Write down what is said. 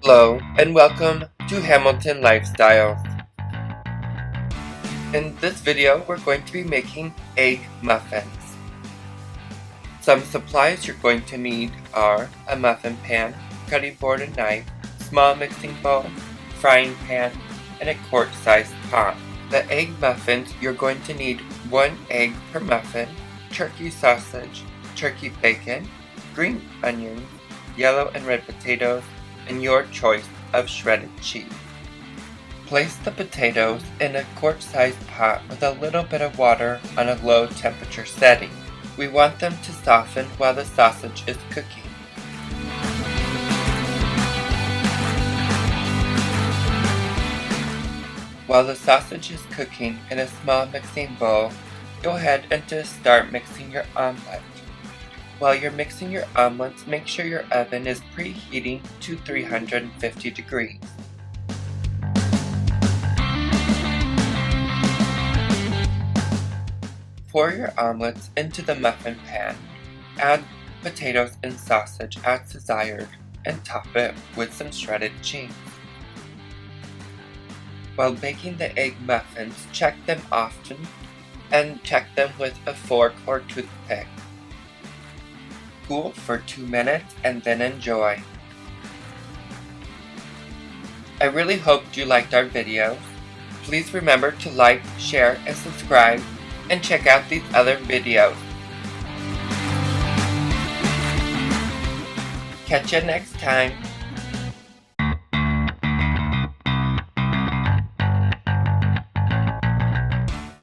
Hello and welcome to Hamilton Lifestyles. In this video, we're going to be making egg muffins. Some supplies you're going to need are a muffin pan, cutting board and knife, small mixing bowl, frying pan, and a quart size pot. The egg muffins, you're going to need 1 egg per muffin, turkey sausage, turkey bacon, green onions, yellow and red potatoes, and your choice of shredded cheese. Place the potatoes in a quart-sized pot with a little bit of water on a low temperature setting. We want them to soften while the sausage is cooking. While the sausage is cooking in a small mixing bowl, go ahead and just start mixing your omelet. While you're mixing your omelets, make sure your oven is preheating to 350 degrees. Pour your omelets into the muffin pan. Add potatoes and sausage as desired and top it with some shredded cheese. While baking the egg muffins, check them often and check them with a fork or toothpick. Cool for 2 minutes and then enjoy. I really hoped you liked our videos. Please remember to like, share, and subscribe, and check out these other videos. Catch you next time.